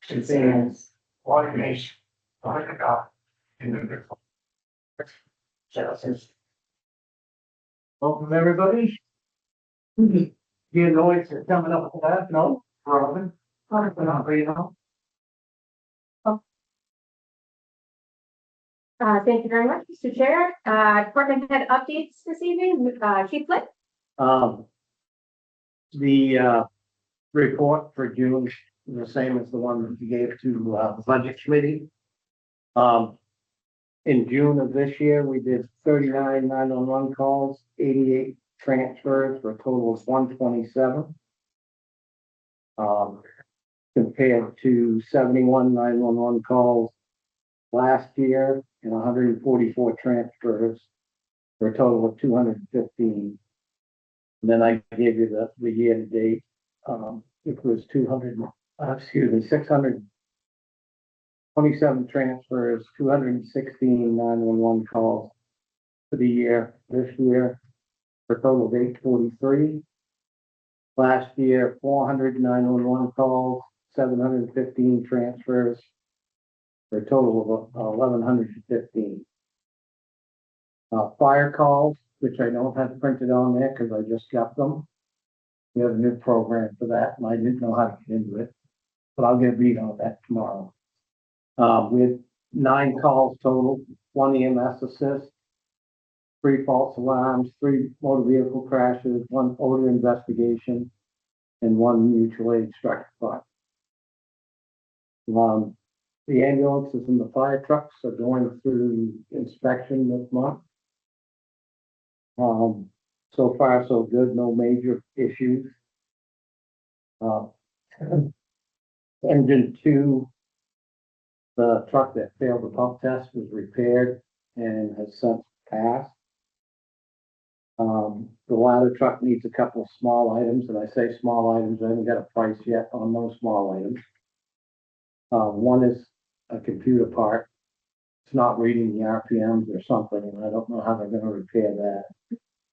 It says automation. Welcome, everybody. You know it's coming up with that, no? Robin? Not ready now. Thank you very much, Mr. Chair. Department head updates this evening, Chief Flynn. The report for June is the same as the one that you gave to the budget committee. In June of this year, we did 39 911 calls, 88 transfers for a total of 127. Compared to 71 911 calls last year and 144 transfers for a total of 215. And then I gave you the year to date. It was 627 transfers, 216 911 calls for the year. This year, for a total of 843. Last year, 400 911 calls, 715 transfers, for a total of 1,115. Fire calls, which I don't have printed on there because I just got them. We have a new program for that, and I didn't know how to get into it, but I'll get a read on that tomorrow. We had 9 calls total, 1 EMS assist, 3 false alarms, 3 motor vehicle crashes, 1 odor investigation, and 1 mutual aid structure fire. The ambulances and the fire trucks are going through inspection this month. So far, so good, no major issues. Engine 2, the truck that failed the pump test, was repaired and has since passed. The ladder truck needs a couple of small items, and I say small items, I haven't got a price yet on those small items. One is a computer part. It's not reading the RPMs or something, and I don't know how they're gonna repair that.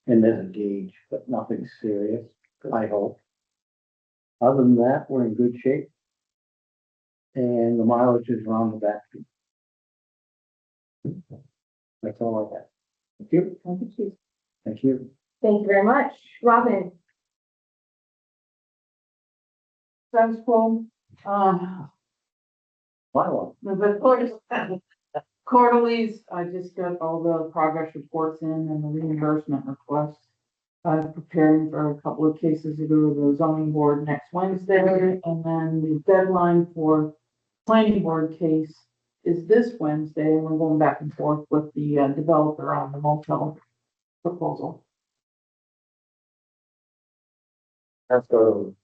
And there's a gauge, but nothing serious, I hope. Other than that, we're in good shape. And the mileage is around the back. That's all I got. Thank you. Thank you, Chief. Thank you. Thank you very much. Robin. Sounds cool. Wow. The quarterlies, I just got all the progress reports in and the reimbursement requests. I'm preparing for a couple of cases to go to the zoning board next Wednesday, and then the deadline for planning board case is this Wednesday, and we're going back and forth with the developer on the motel proposal. That's good.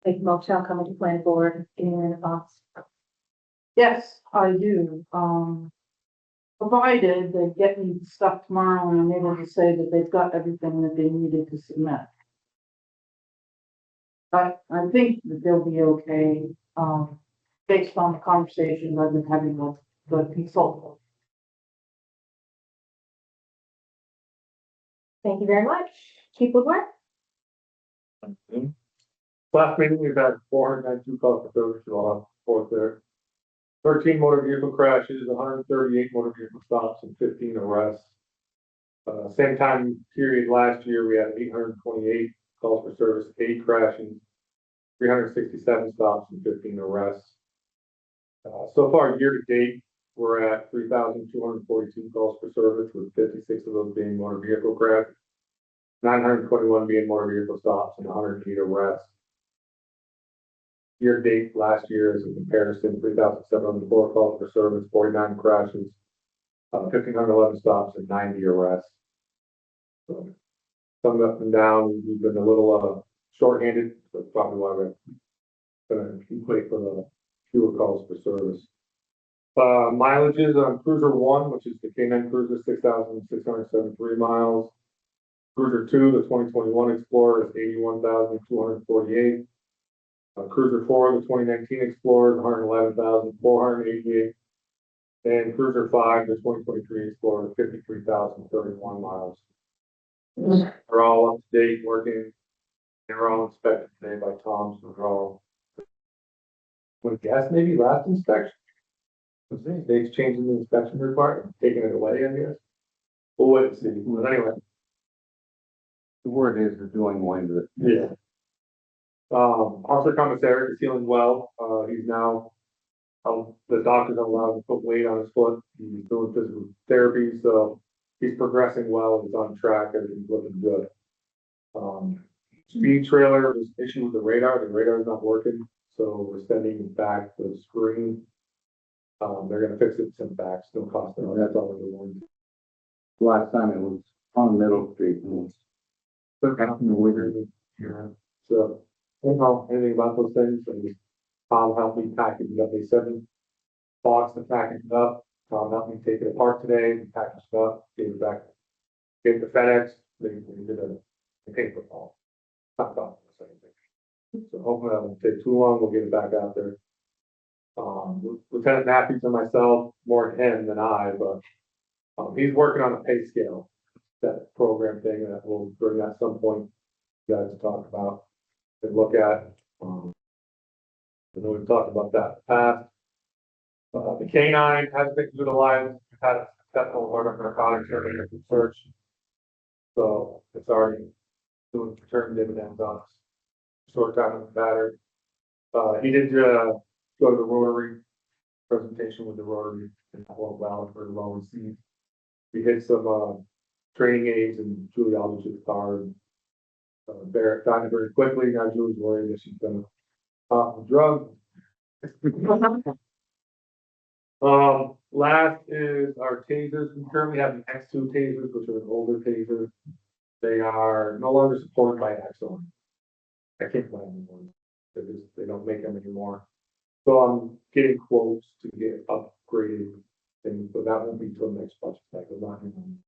Like motel coming to plan board in August. Yes, I do. Provided they get me stuff tomorrow and I'm able to say that they've got everything that they needed to submit. But I think that they'll be okay, based on the conversations I've been having with the consultant. Thank you very much. Chief Woodward. Last meeting, we've had 492 calls for service, so I'll have report there. 13 motor vehicle crashes, 138 motor vehicle stops, and 15 arrests. Same time period last year, we had 828 calls for service, 8 crashes, 367 stops, and 15 arrests. So far, year to date, we're at 3,242 calls for service, with 56 of those being motor vehicle crashes, 921 being motor vehicle stops, and 108 arrests. Year to date last year, as a comparison, 3,704 calls for service, 49 crashes, 1,511 stops, and 90 arrests. So, some up and down, we've been a little short-handed. That's probably why we're going to equate for the fewer calls for service. Mileages on Cruiser 1, which is the K9 Cruiser, 6,673 miles. Cruiser 2, the 2021 Explorer, is 81,248. Cruiser 4, the 2019 Explorer, is 111,488. And Cruiser 5, the 2023 Explorer, is 53,031 miles. They're all up to date, working, They were all inspected today by Tom, so they're all. Would guess maybe last inspection. They've changing the inspection requirement, taking it away, I guess. We'll wait and see, but anyway, The word is they're doing away with it. yeah. Officer Commissary is healing well, he's now. The doctor's allowed to put weight on his foot, he's doing physical therapy, so he's progressing well, he's on track, everything's looking good. Speed trailer was issue with the radar is not working, so we're sending it back to the screen. They're gonna fix it, send it back, still cost them, that's all we're doing. Last time it was on Middle Street and it was. Yeah, so, I don't know anything about those things, and just Tom helped me package it up, they sent me box to package it up, Tom helped me take it apart today, package it up, gave it back. Gave it to FedEx, they did a paper haul. Not about the same thing. So hopefully that won't take too long, we'll get it back out there. Lieutenant Matthews and myself, more him than I, but, he's working on a pay scale. That program thing that we'll bring at some point, you guys to talk about and look at. I know we've talked about that in the past. The canine has been utilized, we've had a successful order for narcotics search. So it's already doing return dividends on us. Short time with the battery. He did, go to the Rotary presentation with the Rotary and all well for low and seed. We did some, training aids and Julie Aldridge with the car. And, Barrett got it very quickly. Now Julie's worried that she's gonna pop the drug. Last is our tasers. We currently have the X2 tasers, which are an older taser. They are no longer supported by Axon. I can't buy them anymore. They don't make them anymore. So I'm getting quotes to get upgraded things, but that won't be until next budget cycle, not in.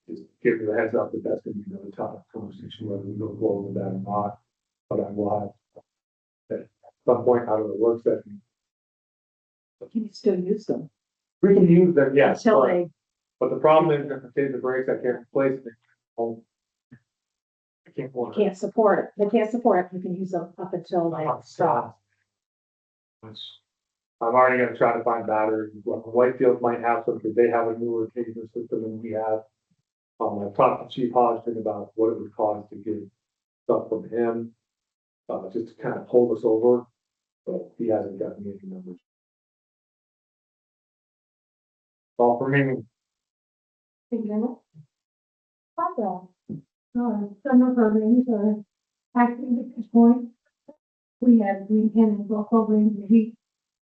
Just give you the heads up that that's gonna be another topic of conversation, whether we go forward with that or not. But I will have at some point out of the work session. Can you still use them? We can use them, yes, Until they, but the problem is if I take the brakes, I can't replace it. I can't. Can't support it. They can't support it. You can use them up until they stop. Which I'm already gonna try to find batteries. Whitefield might have some because they have a newer taser system than we have. I've talked to Chief Hodgson about what it would cost to get stuff from him, just to kind of hold us over, but he hasn't gotten me any numbers. All for me. Summer programs are active at this point. We have green tennis ball programs a week.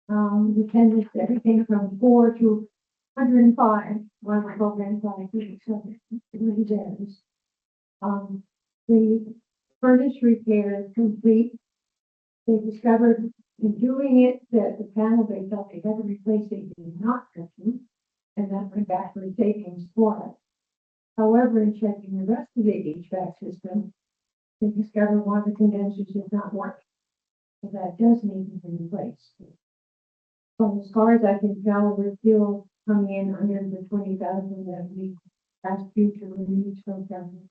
The tennis, everything from 4 to 105, one of the programs like week, so it really varies. The furnace repair is complete. They discovered in doing it that the panel they thought they had to replace, they did not touch them, and that went back for savings for us. However, in checking the rest of the HVAC system, they discovered one of the condensers is not working. So that does need to be replaced. But as far as I can tell, we're still coming in under the 20,000 that we asked you to release from government.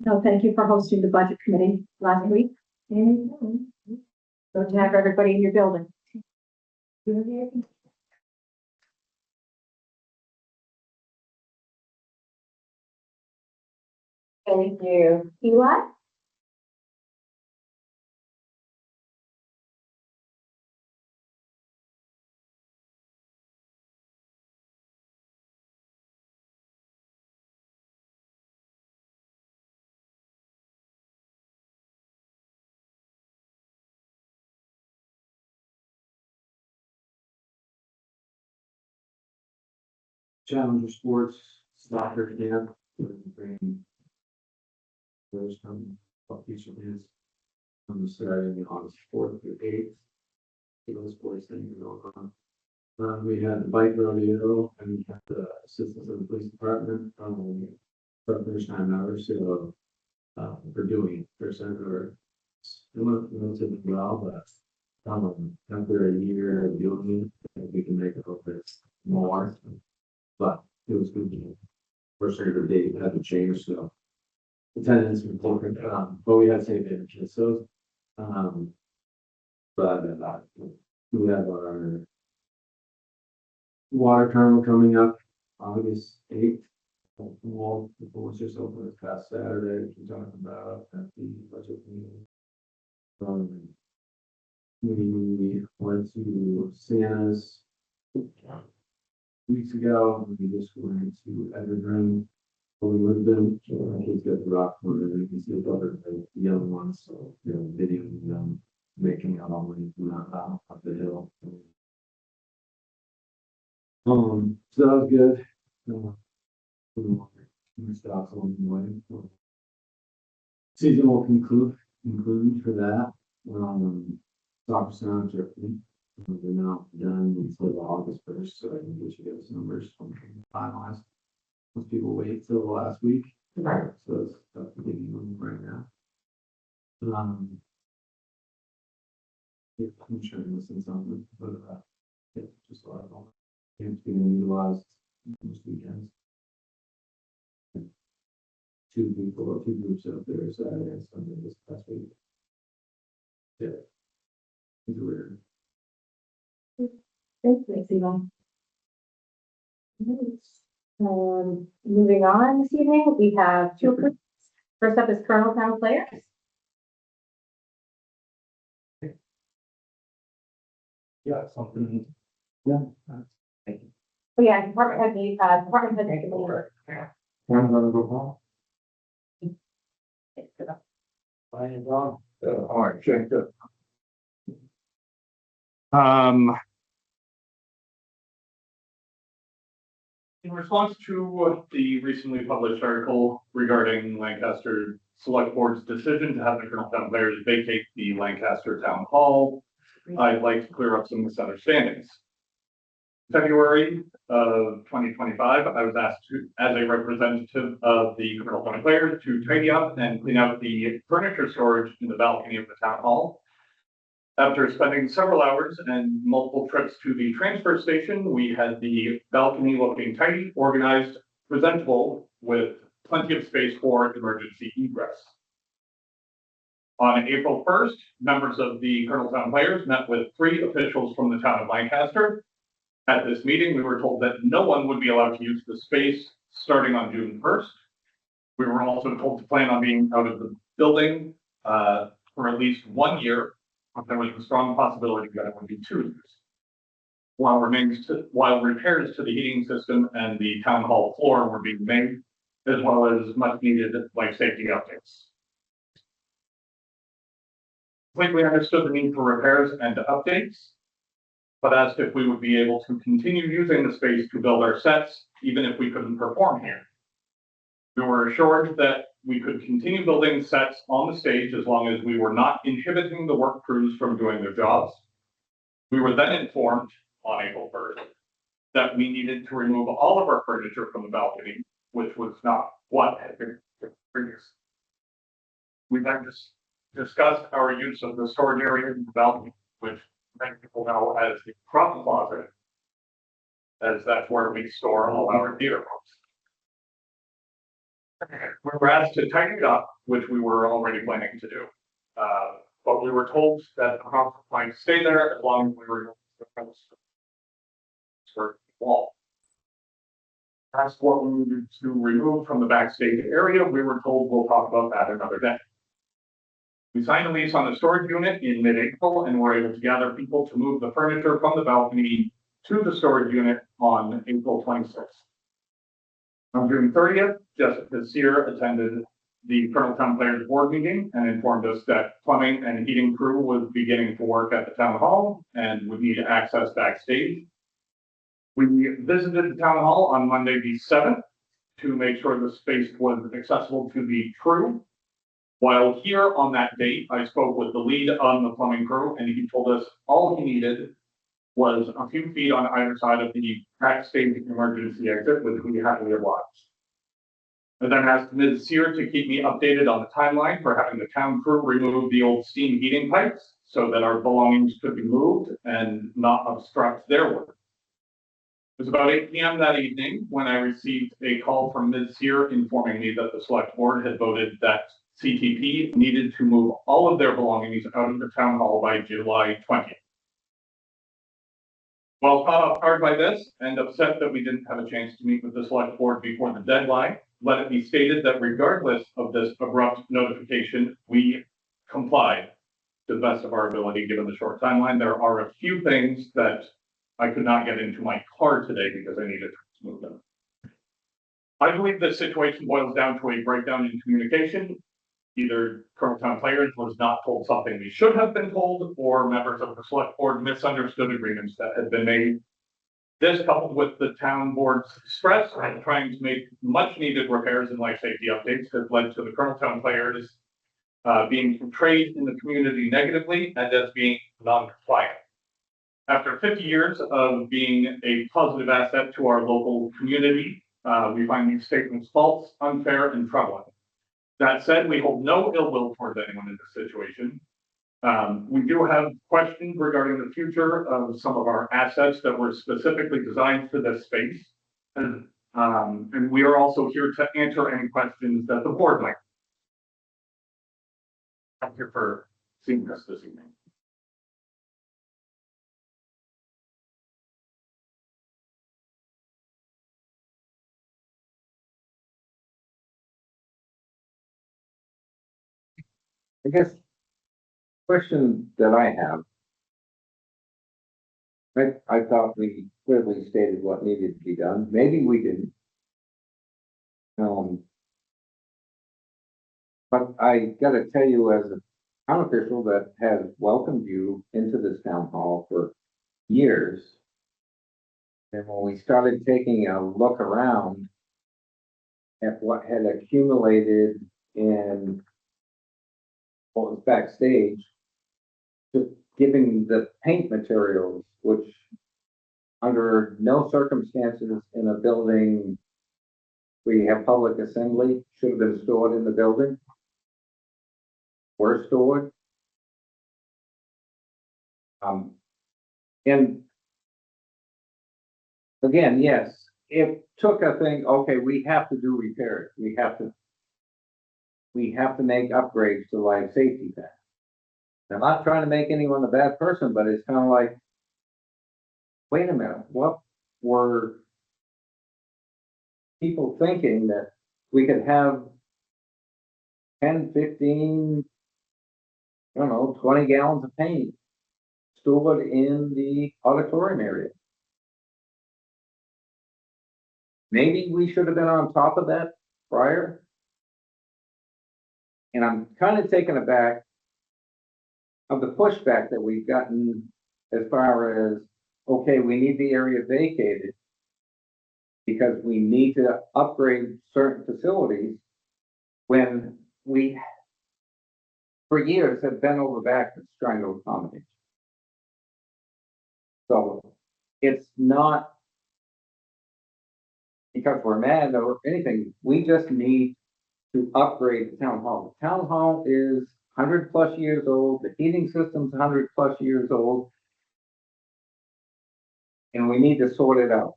No, thank you for hosting the budget committee last week. Anytime. Good to have everybody in your building. Thank you. Eli? Challenger Sports soccer camp. There's what each of his from the starting August 4th through 8th. Those sports things going on. We had the bike rodeo and we had the assistance of the police department for the first time ever. So we're doing percent it went relatively well, but after a year of doing it, we can make it a little bit more. But it was good. First year of the date had to change, so. Attendance was different, but we had safe entrances, so. But, we have our. Water terminal coming up August 8th. Well, the pool was just open this past Saturday, which we talked about at the budget meeting. We went to Santa's weeks ago, and we just went to Evergreen. We would have been, kids got the rock one, and you can see the young ones, so, videoing them making out all the way from up the hill. So that was good. Stops along the way. Season will conclude for that. Soccer sound certainly. They're not done until August 1st, so I think we should get some numbers finalized. Most people wait till the last week. Right. So it's tough to get them right now. Yeah, I'm sure I'm missing something, but yeah, just a lot of them. It's being utilized most weekends. Two groups out there Saturday and Sunday this past week. Yeah. It's weird. Thanks, Lacey. Moving on this evening, we have two groups. First up is Colonel Town Players. Yeah, something. Yeah. Oh, yeah, department head take it over. I'm gonna go home. All right, check that. In response to the recently published article regarding Lancaster Selectboard's decision to have the Colonel Town Players vacate the Lancaster Town Hall, I'd like to clear up some misunderstandings. February of 2025, I was asked to, as a representative of the Colonel Town Players, to tidy up and clean out the furniture storage in the balcony of the town hall. After spending several hours and multiple trips to the transfer station, we had the balcony looking tidy, organized, presentable, with plenty of space for emergency egress. On April 1st, members of the Colonel Town Players met with 3 officials from the town of Lancaster. At this meeting, we were told that no one would be allowed to use the space starting on June 1st. We were also told to plan on being out of the building for at least 1 year. There was a strong possibility that it would be 2 years. While repairs to the heating system and the town hall floor were being made, as well as much needed life safety updates. Completely understood the need for repairs and updates, but asked if we would be able to continue using the space to build our sets, even if we couldn't perform here. We were assured that we could continue building sets on the stage as long as we were not inhibiting the work crews from doing their jobs. We were then informed on April 1st that we needed to remove all of our furniture from the balcony, which was not what had been previous. We then discussed our use of the storage area in the balcony, which many people know as the prop closet, as that's where we store all our theater books. We were asked to tidy it up, which we were already planning to do. But we were told that the house was fine to stay there as long as we were the wall. Asked what we needed to remove from the backstage area. We were told we'll talk about that another day. We signed a lease on the storage unit in mid-April and were able to gather people to move the furniture from the balcony to the storage unit on April 26th. On June 30th, Jessica Sear attended the Colonel Town Players board meeting and informed us that plumbing and heating crew was beginning to work at the town hall and would need access backstage. We visited the town hall on Monday the 7th to make sure the space was accessible to the crew. While here on that date, I spoke with the lead on the plumbing crew, and he told us all he needed was a few feet on either side of the backstage emergency exit, which we happily obliged. I then asked Ms. Sear to keep me updated on the timeline for having the town crew remove the old steam heating pipes so that our belongings could be moved and not obstruct their work. It was about 8 p.m. that evening when I received a call from Ms. Sear informing me that the select board had voted that CTP needed to move all of their belongings out of the town hall by July 20th. Well, caught off guard by this and upset that we didn't have a chance to meet with the select board before the deadline, let it be stated that regardless of this abrupt notification, we complied to the best of our ability, given the short timeline. There are a few things that I could not get into my car today because I needed to move them. I believe this situation boils down to a breakdown in communication. Either Colonel Town Players was not told something we should have been told, or members of the select board misunderstood agreements that had been made. This, coupled with the town board's stress and trying to make much needed repairs and life safety updates, has led to the Colonel Town Players being portrayed in the community negatively and as being non-compliant. After 50 years of being a positive asset to our local community, we find these statements false, unfair, and troubling. That said, we hold no ill will towards anyone in this situation. We do have questions regarding the future of some of our assets that were specifically designed for this space. And we are also here to answer any questions that the board might. Thank you for seeing us this evening. I guess, question that I have. I thought we clearly stated what needed to be done. Maybe we didn't. But I gotta tell you, as a town official that has welcomed you into this town hall for years, and when we started taking a look around at what had accumulated in what was backstage, just giving the paint materials, which under no circumstances in a building where you have public assembly should have been stored in the building, were stored. And again, yes, it took a thing, okay, we have to do repairs. We have to make upgrades to life safety things. I'm not trying to make anyone a bad person, but it's kind of like, wait a minute, what were people thinking that we could have 10, 15, I don't know, 20 gallons of paint stored in the auditorium area? Maybe we should have been on top of that prior. And I'm kind of taken aback of the pushback that we've gotten as far as, okay, we need the area vacated because we need to upgrade certain facilities when we, for years, have bent over backwards trying to accommodate. So it's not because we're mad or anything, we just need to upgrade the town hall. The town hall is 100+ years old, the heating system's 100+ years old, and we need to sort it out.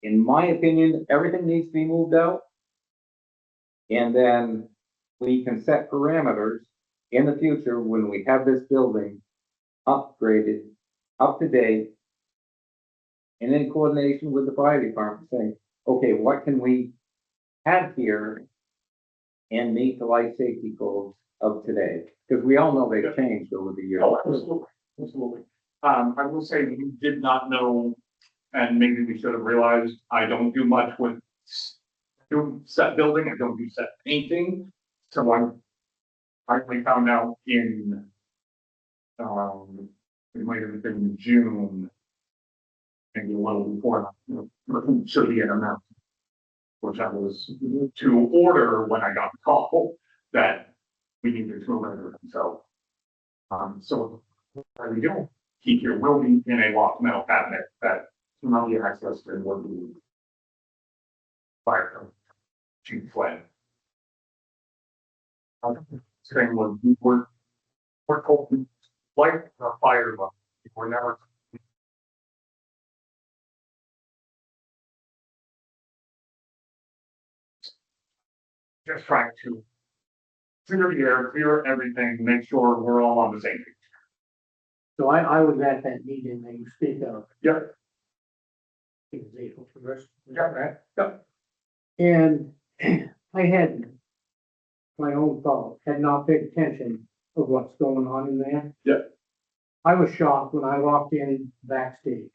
In my opinion, everything needs to be moved out, and then we can set parameters in the future when we have this building upgraded, up to date, and in coordination with the fire department, saying, okay, what can we have here and meet the life safety goals of today? Because we all know they've changed over the years. Oh, absolutely, absolutely. I will say we did not know, and maybe we should have realized, I don't do much with set building, I don't do set painting. So I finally found out in, it might have been in June, maybe a little before, should be an amount, which I was to order when I got the call that we needed to order. So, so what we do keep here will be in a locked metal cabinet that cannot be accessed and will be fire Chief Flynn. Saying we're told like a fire, we're never just trying to clear the air, clear everything, make sure we're all on the same page. So I was at that meeting that you speak of. Yep. It was April first. Yep. Right? Yep. And I had my own fault, had not paid attention of what's going on in there. Yep. I was shocked when I walked in backstage.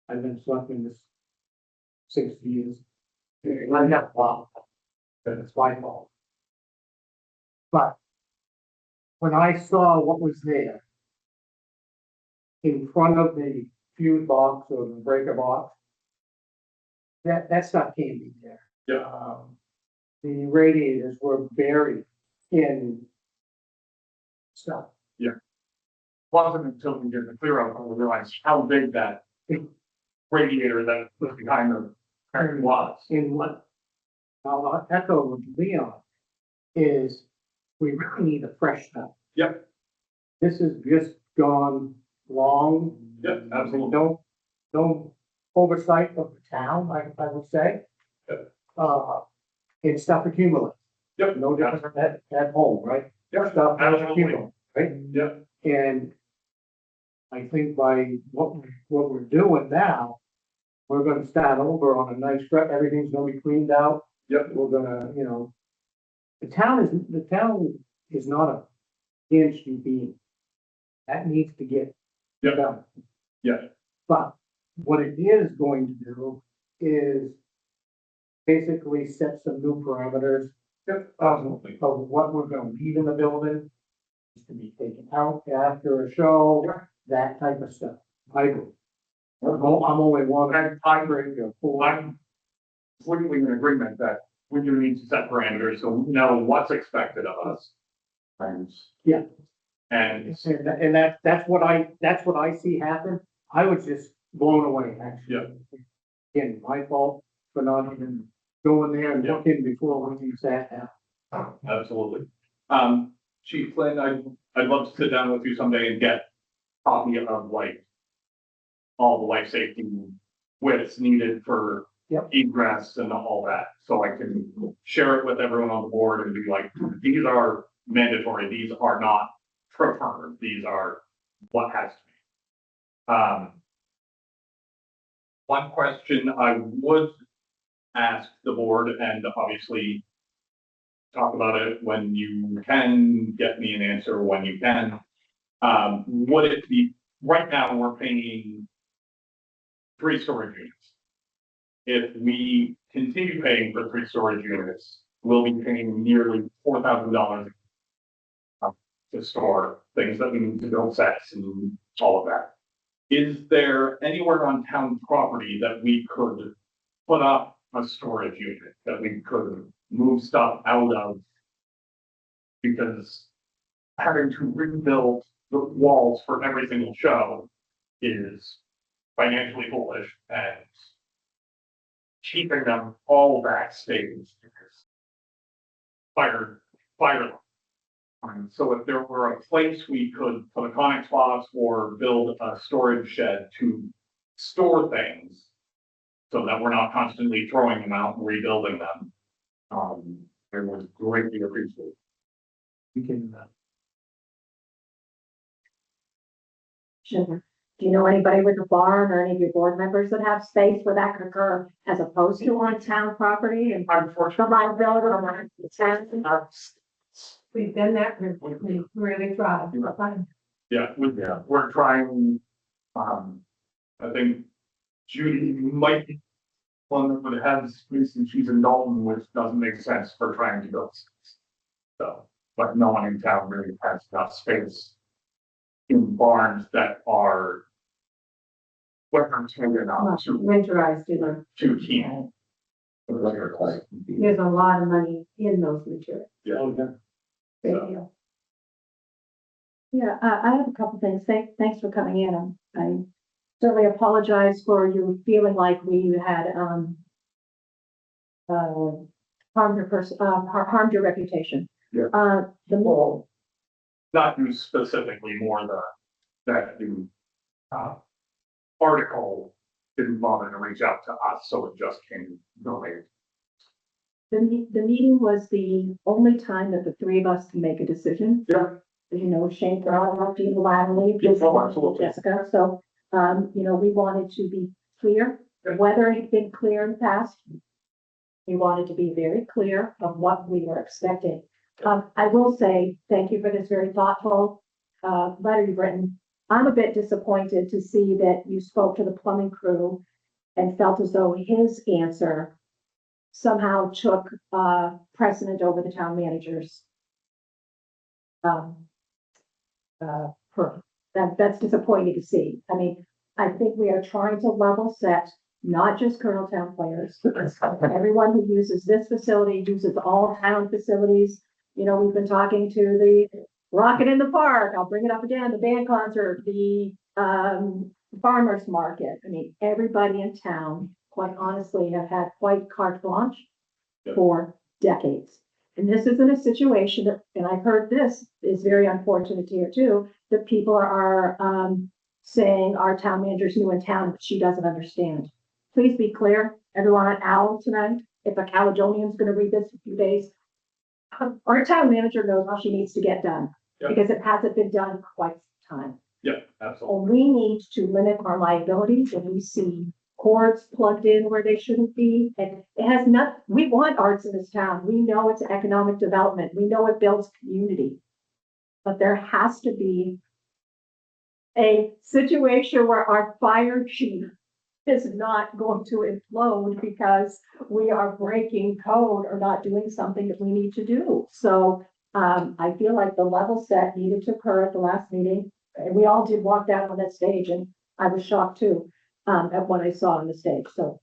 I've been selecting this 60 years. I got wow. That's my fault. But when I saw what was there in front of the fuse box or the breaker box, that stuff can't be there. Yeah. The radiators were buried in stuff. Wasn't until we did the clear out, we realized how big that radiator that was behind the curtain was. In what I'll echo with Leon is we really need a fresh stuff. Yep. This has just gone long. Yep, absolutely. No oversight of the town, I would say. Yep. And stuff accumulates. Yep. No different at home, right? Yep, Stuff absolutely. accumulates, right? Yep. And I think by what we're doing now, we're gonna start over on a nice stretch, everything's gonna be cleaned out. Yep. We're gonna, the town is not a PNC being. That needs to get Yep. done. Yeah. But what it is going to do is basically set some new parameters Yep, of absolutely. what we're gonna leave in the building. To be taken out after a show, that type of stuff. I do. I'm only one. I agree. I'm completely in agreement that we do need to set parameters so we know what's expected of us. Yeah. And And that's what I see happen. I was just blown away, actually. Yeah. Again, my fault for not even going there and Yeah. looking before we sat down. absolutely. Chief Flynn, I'd love to sit down with you someday and get a copy of like all the life safety widths needed for Yep. egress and all that. So I can share it with everyone on the board and be like, these are mandatory, these are not preferred, these are what has to be. One question I would ask the board, and obviously talk about it when you can, get me an answer when you can. Would it be, right now, we're paying 3 storage units. If we continue paying for 3 storage units, we'll be paying nearly $4,000 to store things that we need to build sets and all of that. Is there anywhere on town property that we could put up a storage unit, that we could move stuff out of? Because having to rebuild the walls for every single show is financially foolish, and keeping them all backstage is fire. So if there were a place we could put a Conex box or build a storage shed to store things so that we're not constantly throwing them out and rebuilding them, it would greatly appreciate. We can, Sure. Do you know anybody with a barn or any of your board members that have space where that could occur as opposed to on town property and Unfortunately, the liability on the town? We've done that, we really tried. yeah, we're trying, I think Judy might be one that would have space and she's in Dalton, which doesn't make sense for trying to build. So, but no one in town really has enough space in barns that are weather enough to Winterized, you know, keep. there's a lot of money in those materials. Yeah. Great So- deal. Yeah, I have a couple things. Thanks for coming in. I certainly apologize for you feeling like we had, harmed your harmed your reputation. Yeah. The more, Not you specifically, more that the article didn't bother to reach out to us, so it just came donated. The meeting was the only time that the three of us can make a decision. Yeah. As you know, Shane, unilaterally, Yes, oh, absolutely. Jessica, so, we wanted to be clear, whether it had been clear in the past. We wanted to be very clear of what we were expecting. I will say, thank you for this very thoughtful, letter you've written. I'm a bit disappointed to see that you spoke to the plumbing crew and felt as though his answer somehow took, precedent over the town manager's. That's disappointing to see. I mean, I think we are trying to level set, not just Colonel Town players. Everyone who uses this facility uses all town facilities. We've been talking to the Rocket in the Park. I'll bring it up again, the band concert, the, farmer's market. I mean, everybody in town, quite honestly, have had quite carte blanche for decades. And this isn't a situation that, and I've heard this is very unfortunate here too, that people are saying our town manager's new in town, but she doesn't understand. Please be clear, everyone on OWL tonight, if a Caledonian's gonna read this in a few days, our town manager knows how she needs to get done, because it hasn't been done in quite some time. Yeah, absolutely. And we need to limit our liabilities when we see cords plugged in where they shouldn't be. And it has not, we want arts in this town. We know it's economic development. We know it builds community. But there has to be a situation where our fire chief is not going to implode because we are breaking code or not doing something that we need to do. So I feel like the level set needed to occur at the last meeting. And we all did walk down on that stage, and I was shocked too, at what I saw on the stage. So,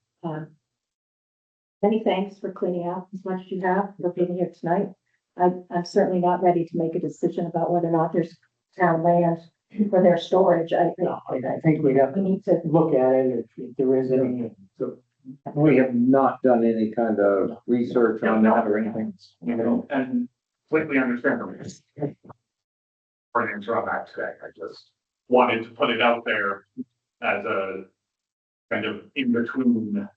many thanks for cleaning out as much as you have for being here tonight. I'm certainly not ready to make a decision about whether or not there's town land for their storage. I think we have we need to, look at it if there is any. So we have not done any kind of research on that or anything. And completely understand them. For an back today, I just wanted to put it out there as a kind of in between.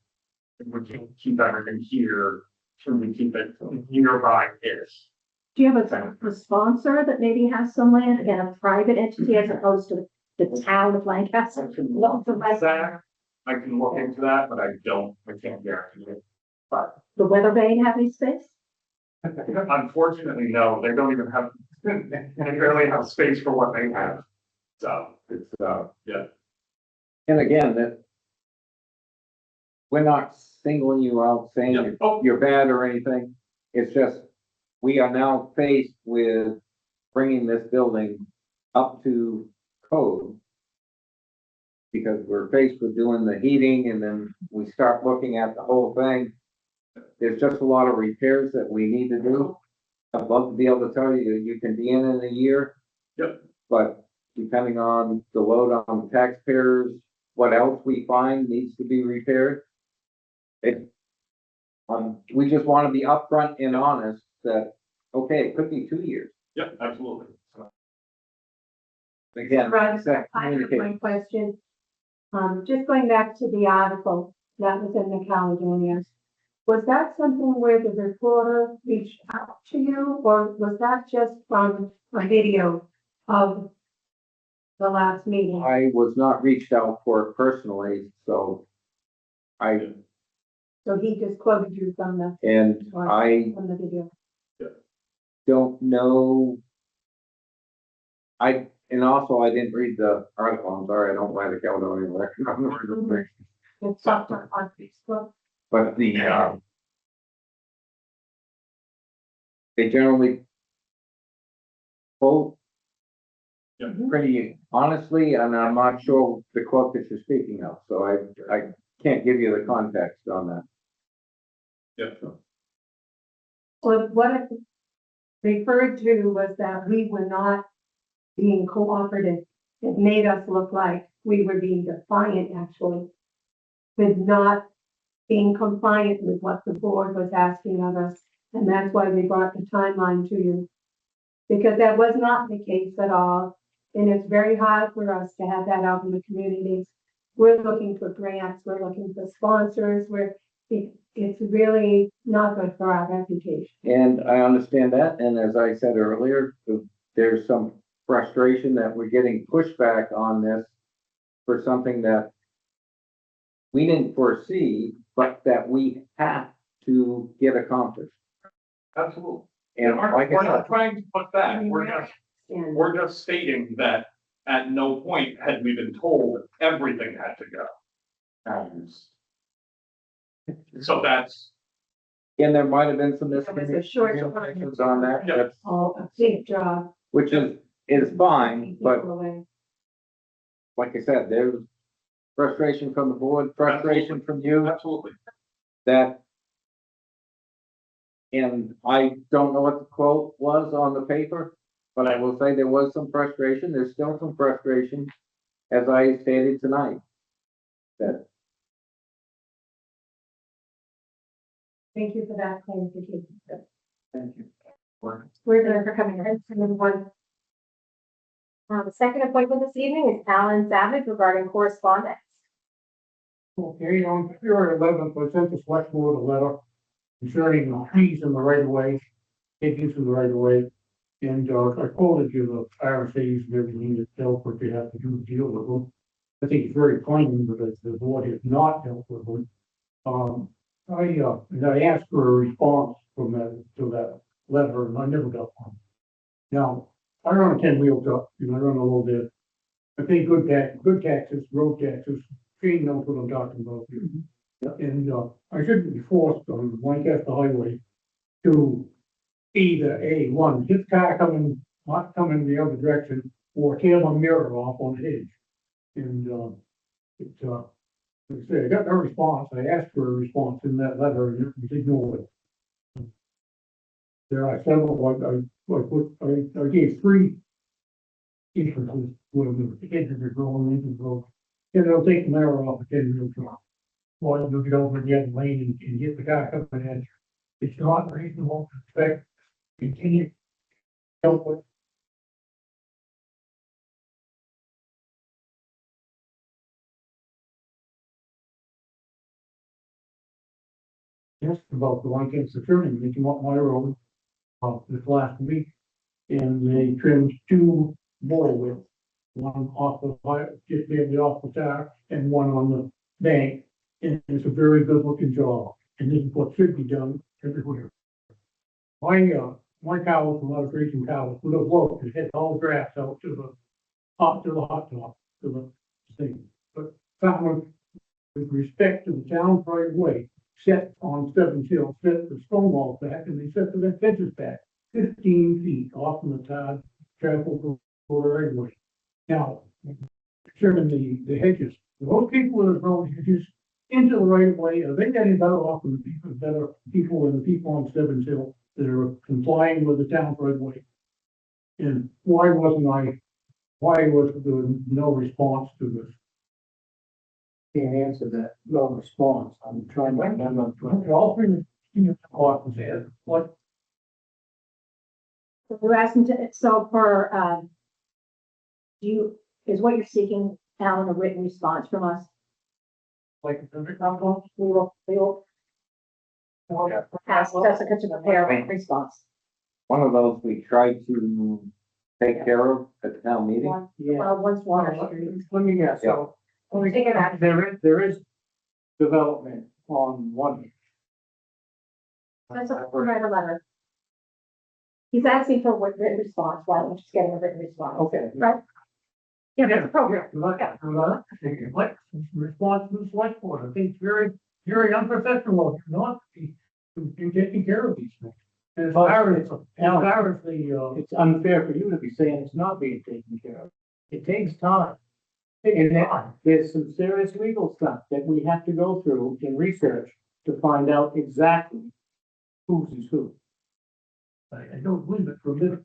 If we can keep everything here, should we keep it nearby is. do you have a sponsor that maybe has some land and a private entity as opposed to the town of Lancaster? I can look into that, but I can't guarantee it. But The weather vane have any space? unfortunately, no, they don't even have, they barely have space for what they have. So, It's, yeah. and again, that we're not singling you out saying Yeah. Oh. you're bad or anything. It's just, we are now faced with bringing this building up to code. Because we're faced with doing the heating and then we start looking at the whole thing. There's just a lot of repairs that we need to do. I'd love to be able to tell you, you can be in a year. Yep. But depending on the load on taxpayers, what else we find needs to be repaired. We just want to be upfront and honest that, okay, it could be 2 years. Yep, absolutely. Again, Right, it's that I have communication. my question. Just going back to the article that was in the Caledonians, was that something where the reporter reached out to you, or was that just from a video of the last meeting? I was not reached out for it personally, so So he just quoted you from the video. don't know. And also I didn't read the article, I'm sorry, I don't buy the Caledonian Record. It's up on Facebook. But they generally quote Yeah. pretty honestly, and I'm not sure the quote that you're speaking of, so I can't give you the context on that. Yeah. Well, what it referred to was that we were not being cooperative. It made us look like we were being defiant, actually, with not being compliant with what the board was asking of us. And that's why we brought the timeline to you. Because that was not the case at all. And it's very hard for us to have that out in the communities. We're looking for grants, we're looking for sponsors, it's really not good for our reputation. And I understand that, and as I said earlier, there's some frustration that we're getting pushback on this for something that we didn't foresee, but that we have to get accomplished. Absolutely. And like We're I not said, trying to put back, And we're just stating that at no point had we been told everything had to go. So that's, and there might have been some It was a short miscommunications on that, Yeah. that's, Oh, a big job. which is fine, but People away. like I said, there's frustration from the board, frustration from you, absolutely. that. And I don't know what the quote was on the paper, but I will say there was some frustration, there's still some frustration, as I stated tonight. That, Thank you for that clarification. thank you. We're going for coming in. And then one. The second appointment this evening is Alan Savage regarding correspondence. Okay, on February 11th, I sent the select board a letter concerning the trees in the right of way, hedges in the right of way. And, I quoted you the RSA's and everything that dealt with, they have to do to deal with them. I think it's very plain that the board has not dealt with them. And I asked for a response from that, to that letter, and I never got one. Now, I run a 10-wheel truck, and I run a little bit. I pay good taxes, road taxes. Shane knows what I'm talking about here. And, I shouldn't be forced on Lancaster Highway to either one, his car not coming the other direction, or tear my mirror off on the hedge. And, like I say, I got no response. I asked for a response in that letter and it was ignored. There are several, I gave 3 instances where the hedges are growing into the road. And they'll take the mirror off a 10-wheel truck. Or you'll get over the other lane and hit the guy coming at you. It's not reasonable to expect continued help with. Just about the Lancaster turning, they came up my road, this last week, and they trimmed 2 bore widths. One off the just barely off the tire, and one on the bank, and it's a very good looking job, and this is what should be done everywhere. My cows, a lot of racing cows, would have worked and hit all the grass out to the hot top, to the thing. But farmers, with respect to the town right away, set on Stebbins Hill, set the stone walls back, and they set the fences back 15 feet off from the tide travel right away. Now, concerning the hedges, those people that have grown hedges into the right of way, are they getting better off than the people and the people on Stebbins Hill that are complying with the town right of way? And why was there no response to this? Can't answer that, no response, I'm trying to remember. All 3 departments had, what, We're asking to, so for, is what you're seeking, Alan, a written response from us? like, We will ask Jessica to prepare a written response. One of those we tried to take care of at the town meeting. Once Water Street. Let me guess, so, Take it out. there is development on one. That's a, write a letter. He's asking for a written response, why don't we just get him a written response? Okay. Right? Yeah, that's appropriate. What response to the select board? I think it's very, very unprofessional, not in taking care of these things. And as far as the, It's unfair for you to be saying it's not being taken care of. It takes time. And there's some serious legal stuff that we have to go through in research to find out exactly who's is who. I don't believe it for a minute.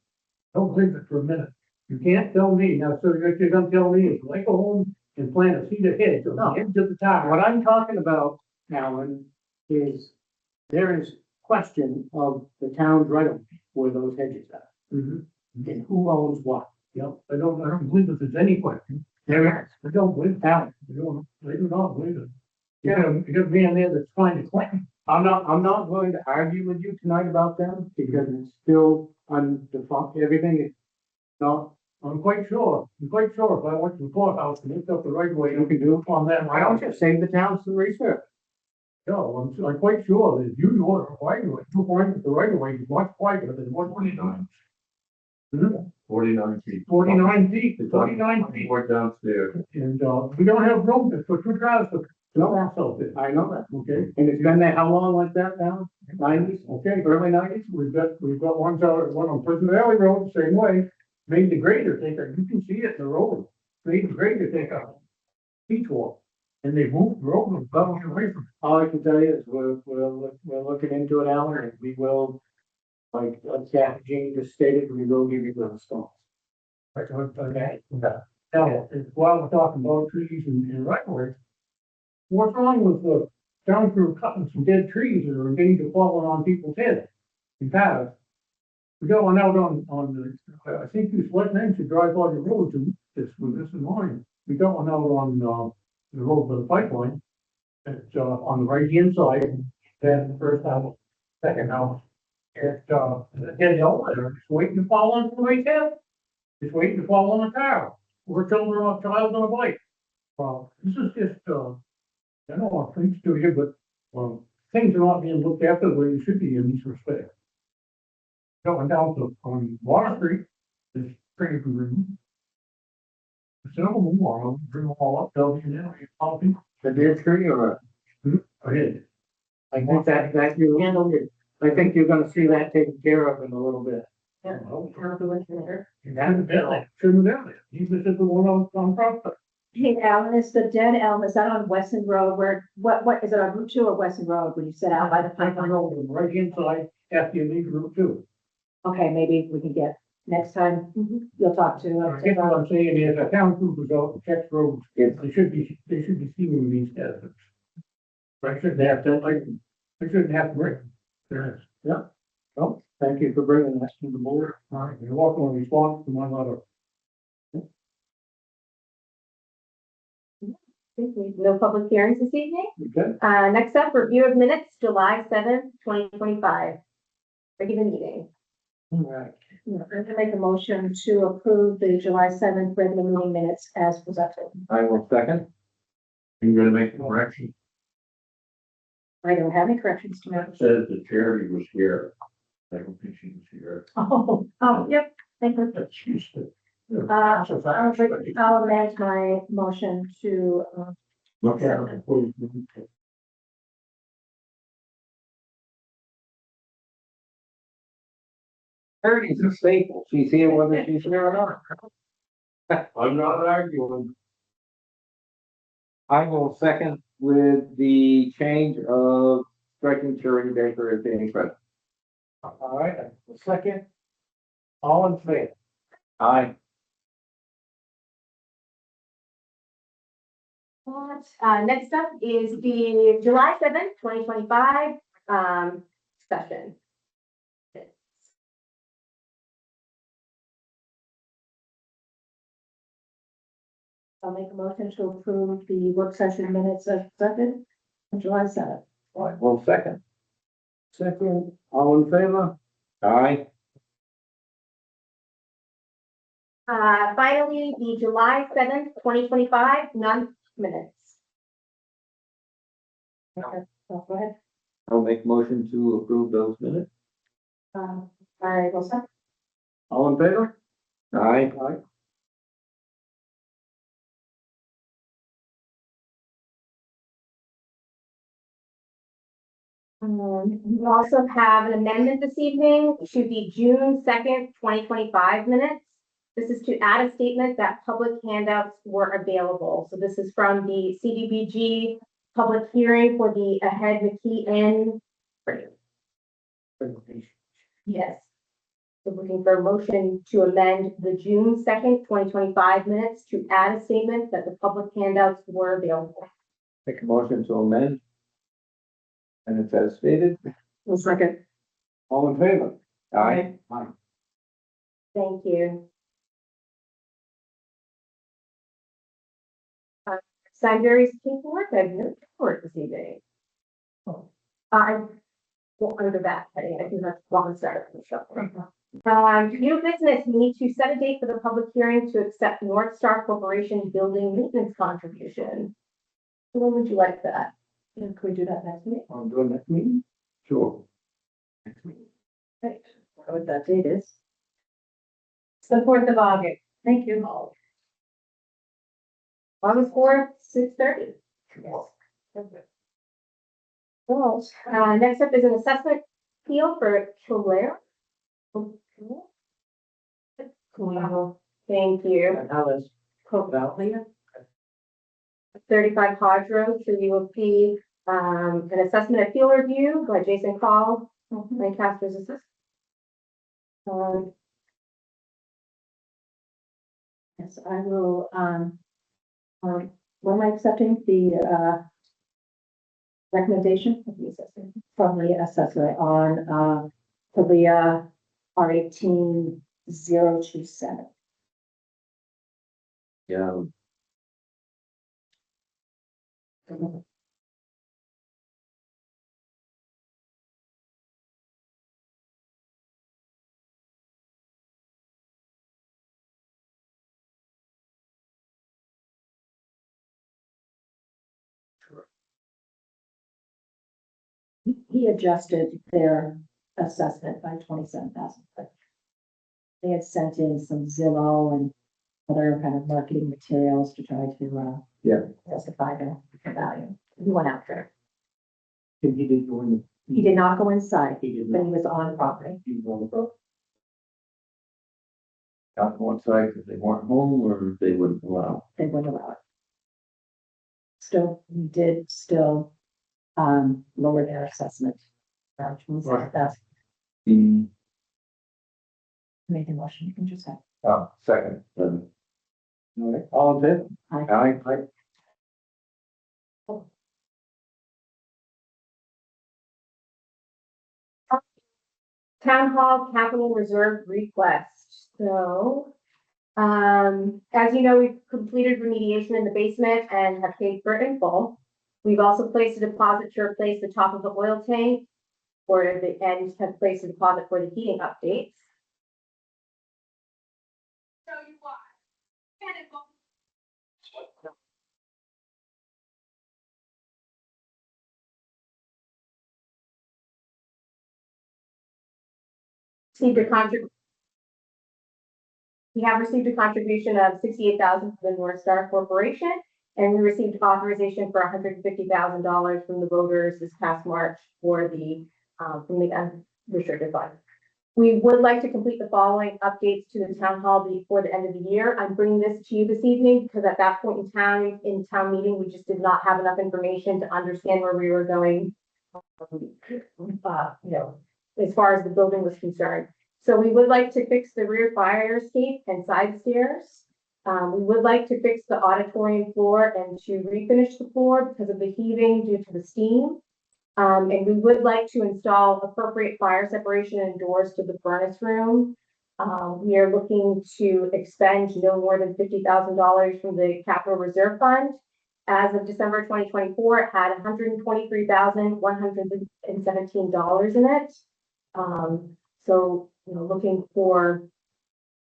Don't believe it for a minute. You can't tell me, now, so you're gonna tell me if I go home and plant a seed of hedge on the edge of the tower. What I'm talking about, Alan, is there is question of the town's right of way where those hedges are. Mhm. And who owns what. Yep, I don't believe that there's any question. There is. I don't believe that. I do not believe it. You got a man there that's trying to claim. I'm not going to argue with you tonight about them because it's still undefined, everything is not, I'm quite sure if I went to the courthouse and looked up the right way, you can do on that. Why don't you save the town some research? No, I'm quite sure that if you do it right away, you find that the right way is much wider than what we done. 49 feet. 49 feet, 49 feet. More downstairs. And, we don't have room to put two cars to pass out there. I know that. Okay, And it's been there how long like that now? 90s? okay, Early 90s? we've got one on Pleasant Valley Road, same way, made the grader take a, you can see it in the road, made the grader take a beach walk. And they moved the road and got away from it. All I can tell you is we're looking into it, Alan, and we will, like Kathy Jean just stated, we will give you the stones. Okay. Now, while we're talking about trees and right of ways, what's wrong with the town crew cutting some dead trees that are in danger of falling on people's heads and paths? We got one out on the, I think you selectmen should drive all your roads and this, with this in mind. We got one out on, the road by the pipeline. It's, on the right hand side, then the first house, second house. It's, a dead elevator, just waiting to fall on somebody's head. Just waiting to fall on a car, or children or a child on a bike. Well, this is just, I don't want things to you, but, things are not being looked after the way they should be in this respect. Going down to, on Water Street, this pretty green. Several more, I'll bring them all up, tell you now, all people. The dead tree or? I did. I think that you handled it. I think you're gonna see that taken care of in a little bit. Yeah, well, shouldn't have been there. He was the one on Prospect. Hey, Alan, is the dead elm, is that on Weston Road where, what, is it on Route 2 or Weston Road when you sit out by the I pipeline? know, the right inside, after you leave Route 2. Okay, maybe we can get, next time, you'll talk to. I guess what I'm saying is, a town crew goes out and checks roads, they should be seeing these hazards. But I shouldn't have to, I shouldn't have to bring. There is. Oh, thank you for bringing that to the board. All right, you're welcome to respond to my letter. No public hearings this evening. Okay. Next up, review of minutes, July 7th, 2025. Regular meeting. All right. I'm gonna make a motion to approve the July 7th regular meeting minutes as presented. I will second. You're gonna make a correction. I don't have any corrections to make. It says the charity was here. I don't think she was here. Oh, yep, thank you. That's useful. I'll amend my motion to, Look at it before you. Attorney's a staple. She's here whether she's here or not. I'm not arguing. I will second with the change of striking Shirley Baker as being present. All right, the second. All in favor? Aye. Next up is the July 7th, 2025, session. I'll make a motion to approve the work session minutes as presented on July 7th. I will second. Second, all in favor? Aye. Finally, the July 7th, 2025, minutes. Okay, so go ahead. I'll make motion to approve those minutes. I will second. All in favor? Aye. Aye. We also have an amendment this evening to the June 2nd, 2025 minutes. This is to add a statement that public handouts were available. So this is from the CDBG public hearing for the Ahead McKee Inn. Yes. So looking for a motion to amend the June 2nd, 2025 minutes to add a statement that the public handouts were available. Make a motion to amend. And it's as stated. One second. All in favor? Aye. Thank you. Signed various paperwork. I have no report this evening. I will under that, I think that's one start. New business, we need to set a date for the public hearing to accept North Star Corporation building maintenance contribution. When would you like that? Can we do that next week? I'm doing next meeting. Sure. Right, what that date is. It's the 4th of August. Thank you. August 4th, 6:30. Well, next up is an assessment appeal for Cholair. Thank you. And how is Valley? 35 Hodge Road, so you will see, an assessment appeal review by Jason Call, Lancaster's assessment. Yes, I will, when am I accepting the, recommendation of the assessor, from the assessor on, Talia R18027. Yeah, He adjusted their assessment by 27,000. They had sent in some Zillow and other kind of marketing materials to try to, justify the value. He went after it. He didn't go in. He did not go inside, He did but not. he was on property. He was on the road. got one side because they weren't home or they wouldn't allow. They wouldn't allow it. Still, he did still, lower their assessment. Around 27,000. The, Made the motion, you can just have. second, All right, all in favor? aye, Town Hall Capital Reserve request. So, as you know, we've completed remediation in the basement and have paid for it in full. We've also placed a deposit to replace the top of the oil tank, or at the end have placed a deposit for the heating updates. Received a We have received a contribution of 68,000 from the North Star Corporation, and we received authorization for $150,000 from the voters this past March for the, from the unrestricted fund. We would like to complete the following updates to the town hall before the end of the year. I'm bringing this to you this evening because at that point in town meeting, we just did not have enough information to understand where we were going, as far as the building was concerned. So we would like to fix the rear fire escape and side stairs. We would like to fix the auditorium floor and to refinish the floor because of the heaving due to the steam. And we would like to install appropriate fire separation and doors to the furnace room. We are looking to expend no more than $50,000 from the capital reserve fund. As of December 2024, it had $123,117 in it. So, looking for,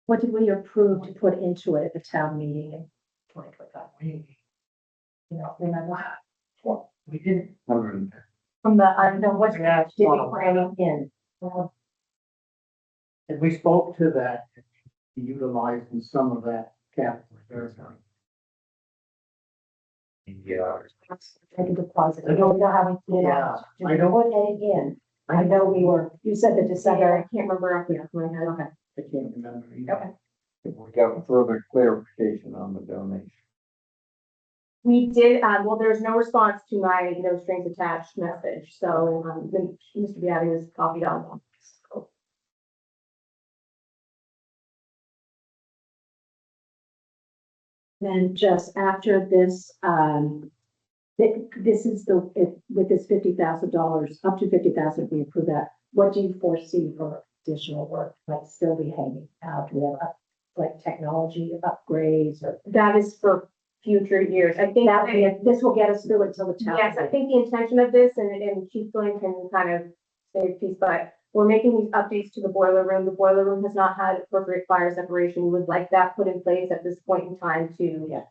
What did we approve to put into it at the town meeting in 2025? Remember? What? We did. From the, I don't know, what did we bring in? And we spoke to that, utilizing some of that capital reserve. yeah, Take a deposit. I don't know how we did Yeah, it. I Did we don't- put any in? I know we were, you said the I December. can't remember off the top of my head. Okay. I can't remember. either. Okay. we got further clarification on the donation. We did, well, there's no response to my no strings attached message, so, Mr. Beatty was copied on that. So, Then just after this, this is with this $50,000, up to 50,000, we approve that. What do you foresee for additional work might still be hanging out? Do we have like technology upgrades or? That is for future years. I think That, this will get us through until the town. yes, I think the intention of this, and Chief Flynn can kind of say a piece, but we're making these updates to the boiler room. The boiler room has not had appropriate fire separation. We would like that put in place at this point in time to,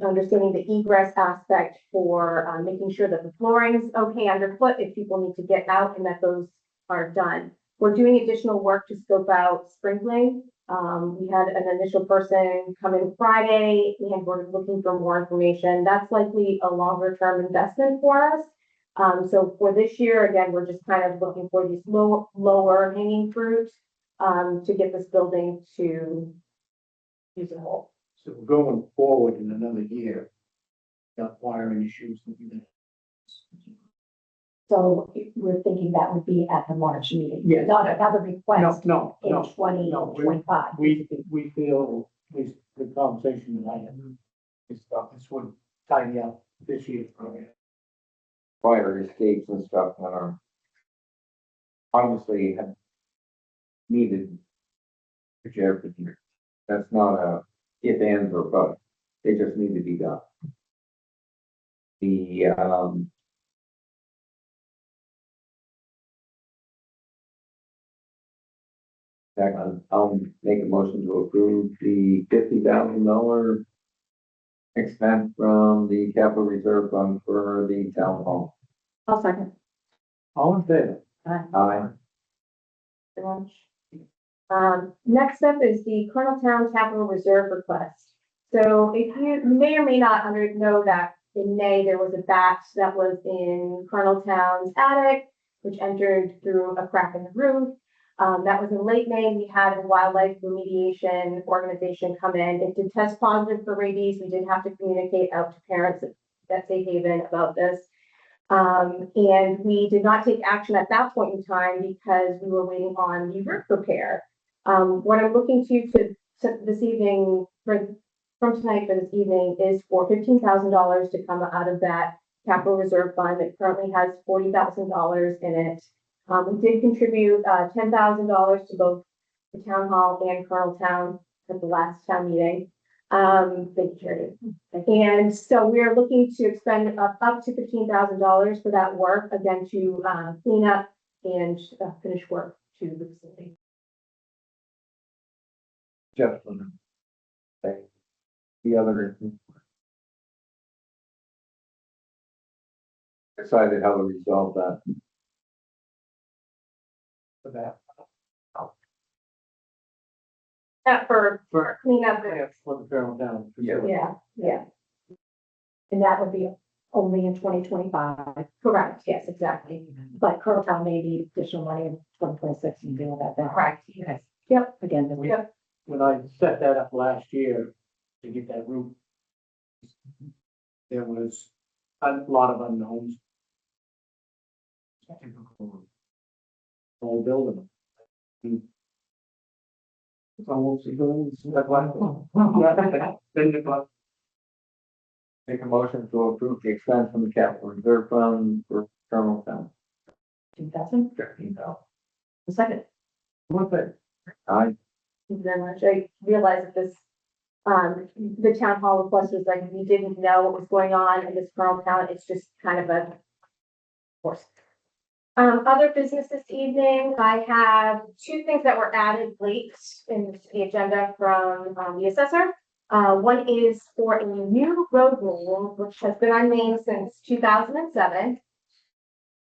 understanding the egress aspect for, making sure that the flooring is okay underfoot if people need to get out and that those are done. We're doing additional work to scope out sprinkling. We had an initial person come in Friday and we're looking for more information. That's likely a longer term investment for us. So for this year, again, we're just kind of looking for these lower hanging fruits, to get this building to usable. So going forward in another year, got wiring issues. So we're thinking that would be at the March meeting. Yes. Not another request No, in 2025. we feel, at least the conversation that I had, this would tidy up this year's program. Fire escapes and stuff that are obviously have needed repair for years. That's not a if, ands, or but. They just need to be done. The, I'll make a motion to approve the $50,000 expense from the capital reserve fund for the town hall. I'll second. All in favor? Aye. Very much. Next up is the Coloneltown Capital Reserve request. So if you may or may not know that in May, there was a bat that was in Coloneltown's attic, which entered through a crack in the roof. That was in late May. We had a wildlife remediation organization come in. It did test positive for rabies. We did have to communicate out to parents at Safe Haven about this. And we did not take action at that point in time because we were waiting on the roof repair. What I'm looking to this evening from tonight for this evening is for $15,000 to come out of that capital reserve fund. It currently has $40,000 in it. We did contribute $10,000 to both the town hall and Coloneltown at the last town meeting. Thank you, Charity. And so we are looking to expend up to $15,000 for that work, again, to clean up and finish work to the facility. Gentlemen. The other. Decided how to resolve that. For that. For cleanup. For the Fairfield Town. Yeah. And that would be only in 2025. Correct. Yes, exactly. But Coloneltown may need additional money in 2026 and deal with that then. Correct. Yes. Yep, again, the Yep. When I set that up last year to get that roof, there was a lot of unknowns. Whole building. It's almost. Make a motion to approve the expense from the capital reserve fund for Coloneltown. 2000. $15,000. The second. One thing, Aye. Thank you very much. I realized that this, the town hall request was like, we didn't know what was going on in this Coloneltown. It's just kind of a course. Other business this evening, I have two things that were added late in the agenda from the assessor. One is for a new road name, which has been on Main since 2007.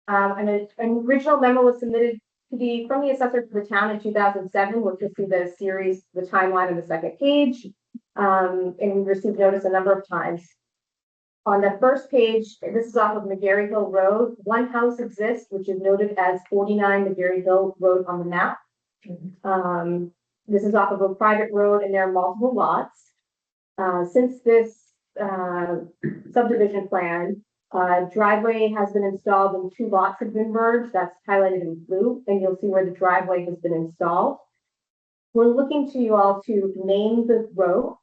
An original memo was submitted from the assessor to the town in 2007, which you'll see the series, the timeline on the second page. And we received notice a number of times. On the first page, this is off of McGarry Hill Road. One house exists, which is noted as 49 McGarry Hill Road on the map. This is off of a private road and there are multiple lots. Since this subdivision plan, driveway has been installed and two lots have been merged. That's highlighted in blue, and you'll see where the driveway has been installed. We're looking to you all to name the road.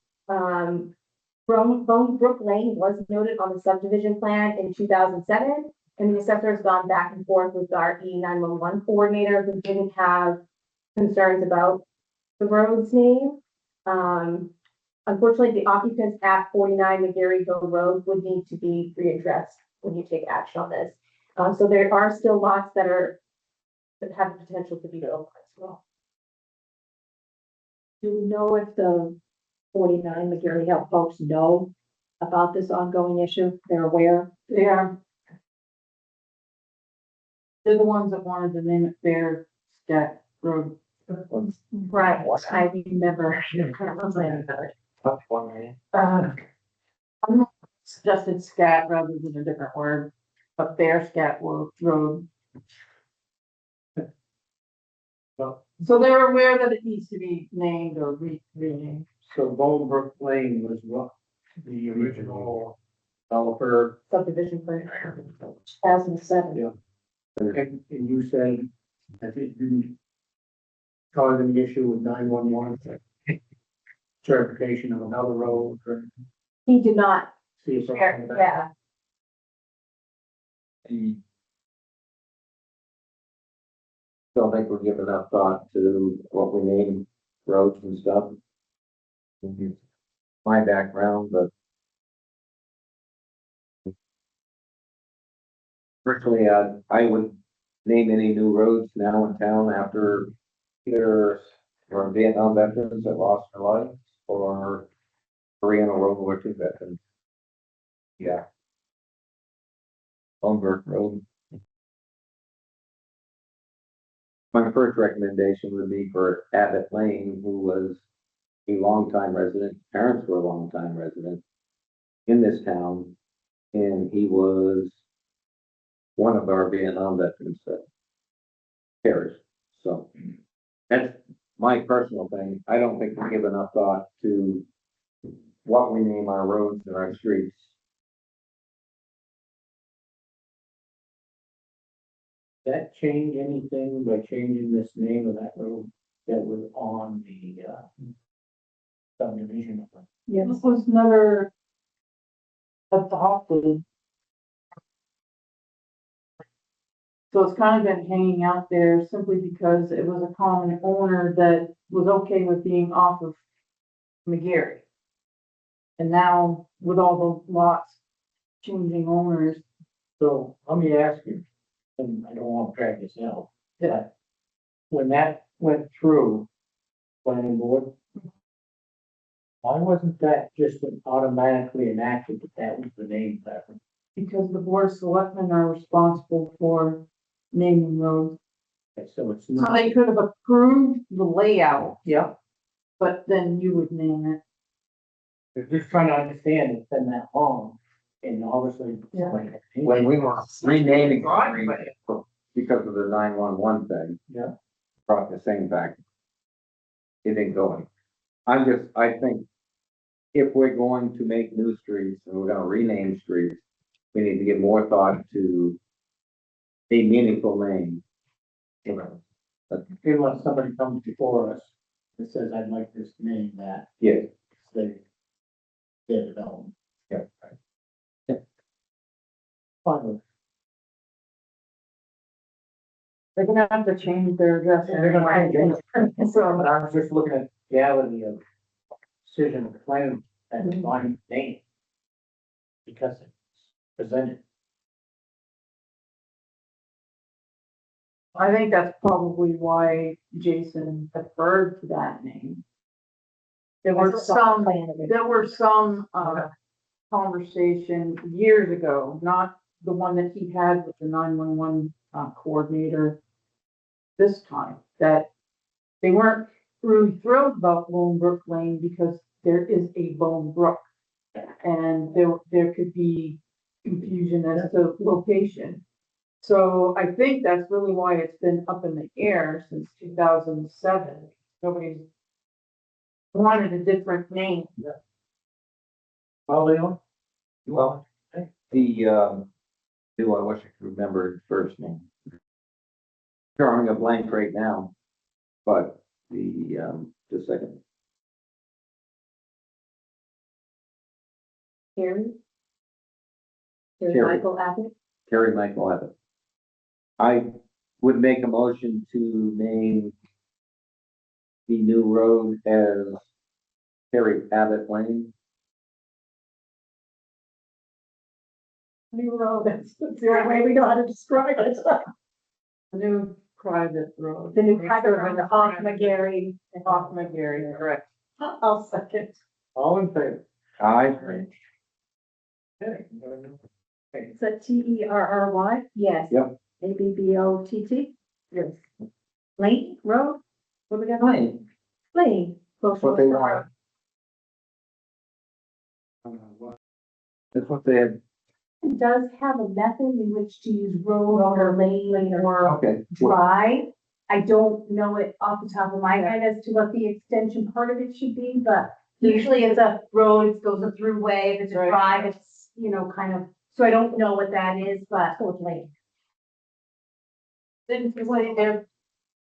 Bone Brook Lane was noted on the subdivision plan in 2007, and the assessor has gone back and forth with our E911 coordinator who didn't have concerns about the road's name. Unfortunately, the occupants at 49 McGarry Hill Road would need to be readdressed when you take action on this. So there are still lots that have the potential to be built as well. Do we know if the 49 McGarry Hill folks know about this ongoing issue? They're aware? They're the ones that wanted to name it Fair Scat Road. Right, I remember. I'm suggested scat rather than a different word, but Fair Scat Road. So they're aware that it needs to be named or renamed. So Bolingbrook Lane was what, the original developer, Subdivision plan. 2007. Yeah. and you said that it didn't cause any issue with 911 certification of another road or He did not see if share, yeah. Don't think we're giving enough thought to what we name roads and stuff. My background, but personally, I would name any new roads now in town after either or Vietnam veterans that lost their lives or Korean or World War II veterans. Yeah. Holmberg Road. My first recommendation would be for Abbott Lane, who was a longtime resident, his parents were a longtime resident in this town, and he was one of our Vietnam veterans that perished. So that's my personal thing. I don't think we give enough thought to what we name our roads and our streets. that change anything by changing this name of that road that was on the subdivision? Yes. This was never adopted. So it's kind of been hanging out there simply because it was a common owner that was okay with being off of McGarry. And now with all the lots changing owners, So let me ask you, and I don't want to drag this out, that when that went through planning board, why wasn't that just automatically enacted that that was the name of that? because the board of selectmen are responsible for naming roads. Okay, so it's So not. they could have approved the layout, Yeah, but then you would name it. they're just trying to understand it's been that long, and obviously. Yeah. When we were renaming streets because of the 911 thing. Yeah. Brought the same back. It didn't go any. I think if we're going to make new streets and we're gonna rename streets, we need to give more thought to a meaningful name. Unless somebody comes before us and says, I'd like this name that, Yeah, they, their development. yeah. Fine. They're gonna have to change their address. They're gonna change it. So, I was just looking at the reality of decision of the plan and defining name. Because it's presented. I think that's probably why Jason deferred to that name. There were some, conversation years ago, not the one that he had with the 911 coordinator this time, that they weren't really thrilled about Lone Brook Lane because there is a Lone Brook. And there could be confusion as to location. So I think that's really why it's been up in the air since 2007. Nobody's wanted a different name. Well, Leon? Well, I wish I could remember his first name. Drawing a blank right now, but just a second. Terry Terry. Michael Abbott. Terry Michael Abbott. I would make a motion to name the new road as Terry Abbott Lane. New road, that's the only way we know how to describe it. A new private road. The new private road off McGarry. Off McGarry, correct. I'll second. All in favor? Aye. Okay. Is that Terry? Yes. Yep. ABBOTT? Yes. Lane Road? What we got? Lane. Lane. That's what they want. That's what they had. It does have a method in which to use road or lane or Okay. drive. I don't know it off the top of my head as to what the extension part of it should be, but usually it's a road, it goes a throughway, if it's a Right. drive, it's, kind of, so I don't know what that is, but so it's lane. Didn't you say they're,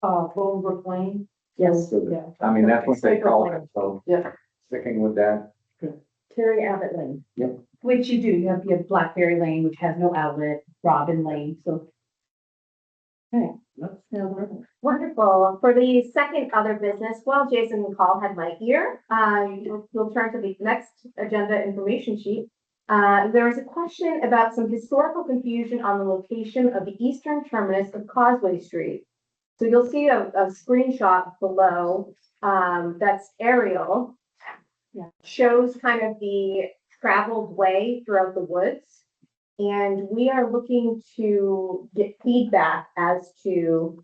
Bolingbrook Lane? Yes. Yeah. I mean, that's what they call it, so Yeah. sticking with that. Terry Abbott Lane. Yep. Which you do, you have Blackberry Lane, which has no outlet, Robin Lane, so. Okay, that's Wonderful. For the second other business, while Jason McCall had my ear, we'll turn to the next agenda information sheet. There was a question about some historical confusion on the location of the eastern terminus of Causeway Street. So you'll see a screenshot below, that's aerial. Yeah. Shows kind of the traveled way throughout the woods. And we are looking to get feedback as to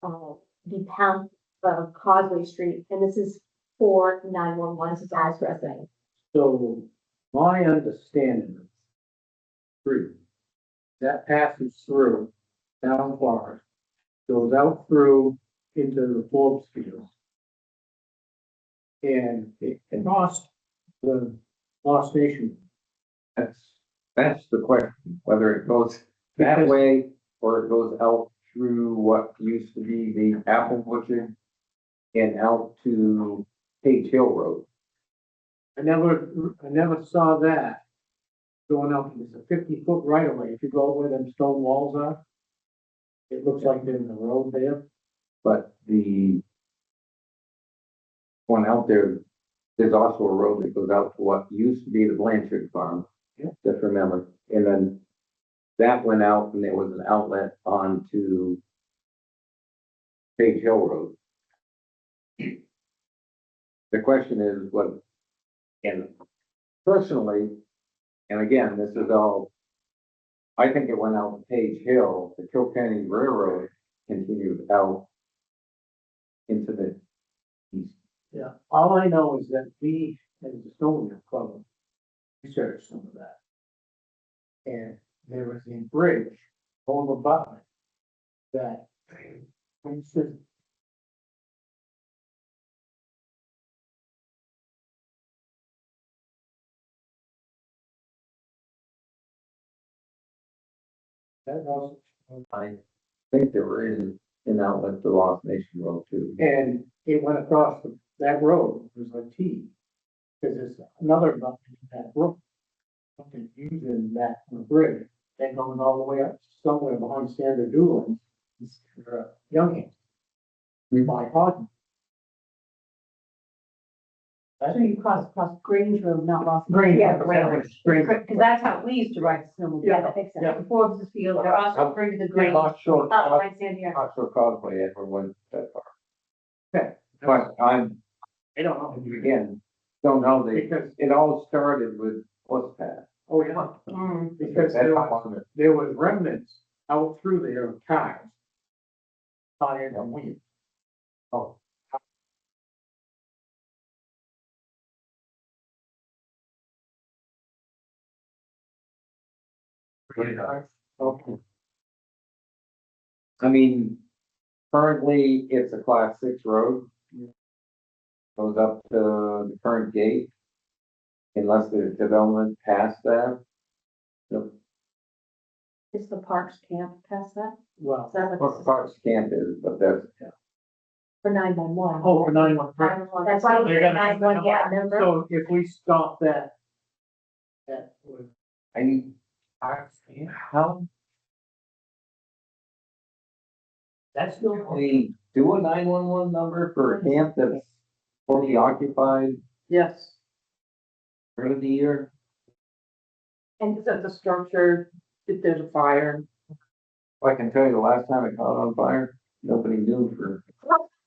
the path of Causeway Street, and this is for 911, this is as resident. So my understanding of street, that passes through town forest, goes out through into the Forbes field. And it crossed the Lost Nation. That's the question, whether it goes that Because- way or it goes out through what used to be the apple butcher and out to Page Hill Road. I never saw that going up. It's a 50-foot right of way. If you go where them stone walls are, it looks like there's a road there. But the one out there, there's also a road that goes out to what used to be the Blanchard Farm. Yeah. Just remember, and then that went out and there was an outlet onto Page Hill Road. The question is what, and personally, and again, this is all, I think it went out to Page Hill, the Kilkenny Railroad continued out into the east. Yeah, all I know is that we, as the Stone Club, researched some of that. And there was a bridge over Butler that, for instance, that also, I think there is an outlet to Lost Nation Road too. and it went across that road, it was a T. Cause there's another button in that brook. Something using that bridge, then going all the way up somewhere behind Standard Doolin. Young. By Hawton. So you cross Grange Road, not Lost. Grange. Yeah, Grange. because that's how we used to ride the snowmobile. Yeah, That makes sense. yeah. The Forbes field, they're also bring the Grange. Offshore, Right, Sandy. offshore causeway ever went that far. Okay. But I'm, I don't know. again, don't know, Because, it all started with What's Path. oh yeah, Mm. because there was remnants out through there of cars. Tires and wheels. Oh. Okay. I mean, currently, it's a class 6 road. Goes up to the current gate. Unless there's development past that. So, Is the Parks Camp past that? Well, Is that what what this is Parks Camp is, but that's, for 911? oh, for 911. That's why we They're did gonna- 911, yeah, remember? So if we stop that, that would, how that's still. we do a 911 number for a camp that's fully occupied Yes. Part of the year? And is that the structure, if there's a fire? I can tell you the last time it caught on fire, nobody knew for